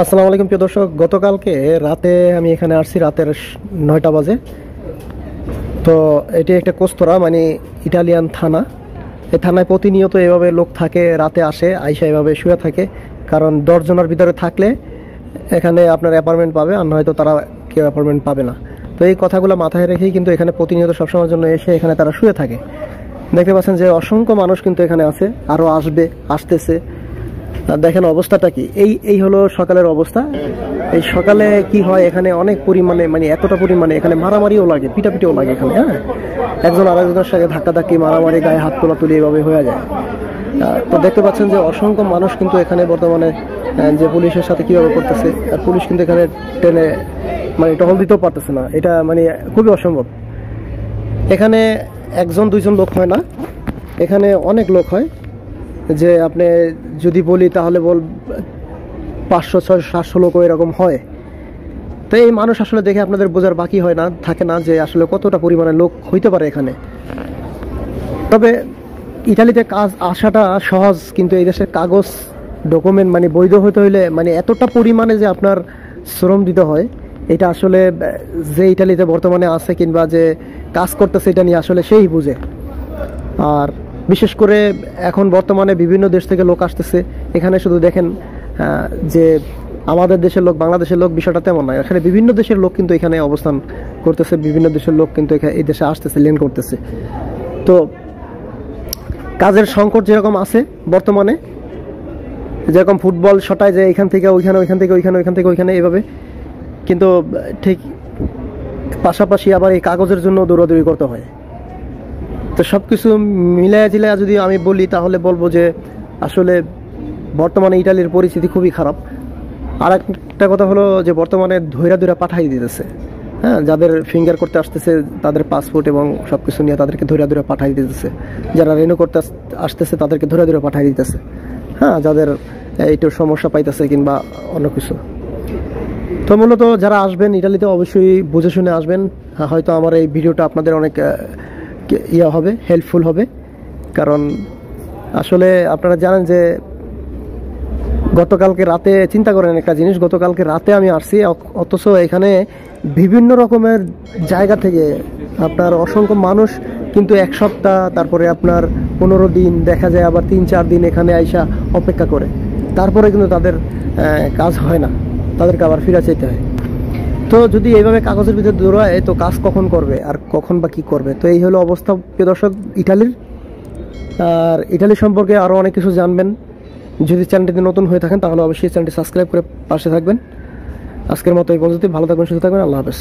আসসালামু আলাইকুম প্রিয় দর্শক, গতকালকে রাতে আমি এখানে আসছি রাতের 9টা বাজে। তো এটি একটা কোস্তরা মানে ইটালিয়ান থানা। এই থানায় প্রতিনিয়ত এভাবে লোক থাকে, রাতে আসে আইসা এভাবে শুয়ে থাকে, কারণ 10 জনের ভিতরে থাকলে এখানে আপনার অ্যাপার্টমেন্ট পাবে, আর নয়তো তারা কেউ অ্যাপার্টমেন্ট পাবে না। তো এই কথাগুলো মাথায় রেখেই কিন্তু এখানে প্রতিনিয়ত সবসময়ের জন্য এসে এখানে তারা শুয়ে থাকে। দেখতে পাচ্ছেন যে অসংখ্য মানুষ কিন্তু এখানে আছে, আরও আসতেছে। দেখেন অবস্থাটা কি, এই হলো সকালের অবস্থা। এই সকালে কি হয় এখানে অনেক পরিমাণে মানে এতটা পরিমাণে এখানে মারামারিও লাগে, পিটাপিটিও লাগে এখানে। হ্যাঁ, একজন আরেকজনের সাথে ধাক্কাধাক্কি, মারামারি, গায়ে হাত তোলাতুলি এভাবে হয়ে যায়। তো দেখতে পাচ্ছেন যে অসংখ্য মানুষ কিন্তু এখানে বর্তমানে যে পুলিশের সাথে কিভাবে করতেছে, আর পুলিশ কিন্তু এখানে টেনে মানে টহল দিতেও পারতেছে না। এটা মানে খুবই অসম্ভব। এখানে একজন দুইজন লোক হয় না, এখানে অনেক লোক হয়। যে আপনি যদি বলি তাহলে 500, 600, 700 লোক এরকম হয়। তো এই মানুষ আসলে দেখে আপনাদের বোঝার বাকি হয় না, থাকে না যে আসলে কতটা পরিমাণে লোক হইতে পারে এখানে। তবে ইটালিতে কাজ আসাটা সহজ, কিন্তু এই দেশের কাগজ ডকুমেন্ট মানে বৈধ হতে হইলে মানে এতটা পরিমাণে যে আপনার শ্রম দিতে হয়, এটা আসলে যে ইটালিতে বর্তমানে আছে কিংবা যে কাজ করতেছে এটা নিয়ে আসলে সেই বুঝে। আর বিশেষ করে এখন বর্তমানে বিভিন্ন দেশ থেকে লোক আসতেছে এখানে। শুধু দেখেন যে আমাদের দেশের লোক, বাংলাদেশের লোক, বিষয়টা তেমন নয়। এখানে বিভিন্ন দেশের লোক কিন্তু এখানে অবস্থান করতেছে, বিভিন্ন দেশের লোক কিন্তু এই দেশে আসতেছে, লেন করতেছে। তো কাজের সংকট যেরকম আছে বর্তমানে, যেরকম ফুটবল শটায় যে এখান থেকে ওইখানে, ওইখান থেকে ওইখানে, ওইখান থেকে ওইখানে এইভাবে, কিন্তু ঠিক পাশাপাশি আবার এই কাগজের জন্য দৌড়াদৌড়ি করতে হয়। তো সব কিছু মিলায়া জিলায়া যদি আমি বলি তাহলে বলবো যে আসলে বর্তমানে ইটালির পরিস্থিতি খুবই খারাপ। আর একটা কথা হলো যে বর্তমানে ধৈরা পাঠাই দিতেছে। হ্যাঁ, যাদের ফিঙ্গার করতে আসতেছে তাদের পাসপোর্ট এবং সব কিছু নিয়ে তাদেরকে ধৈরা পাঠাই দিতেছে। যারা রেনু করতে আসতেছে তাদেরকে ধৈরা পাঠাই দিতেছে। হ্যাঁ, যাদের এইটু সমস্যা পাইতেছে কিংবা অন্য কিছু। তো মূলত যারা আসবেন ইটালিতে অবশ্যই বুঝে শুনে আসবেন। হয়তো আমার এই ভিডিওটা আপনাদের অনেক হবে, হেল্পফুল হবে। কারণ আসলে আপনারা জানেন যে গতকালকে রাতে, চিন্তা করেন একটা জিনিস, গতকালকে রাতে আমি আসছি, অথচ এখানে বিভিন্ন রকমের জায়গা থেকে আপনার অসংখ্য মানুষ কিন্তু এক সপ্তাহ, তারপরে আপনার 15 দিন, দেখা যায় আবার 3-4 দিন এখানে আইসা অপেক্ষা করে, তারপরে কিন্তু তাদের কাজ হয় না, তাদেরকে আবার ফিরে চাইতে হয়। তো যদি এইভাবে কাগজের ভিতরে দৌড়ায় তো কাজ কখন করবে আর কখন বা কী করবে? তো এই হলো অবস্থা প্রিয় দর্শক ইটালির। আর ইটালি সম্পর্কে আরও অনেক কিছু জানবেন। যদি চ্যানেলটিতে নতুন হয়ে থাকেন তাহলে অবশ্যই চ্যানেলটি সাবস্ক্রাইব করে পাশে থাকবেন। আজকের মতো এই পর্যন্ত, ভালো থাকবেন, সুস্থ থাকবেন, আল্লাহ হাফেজ।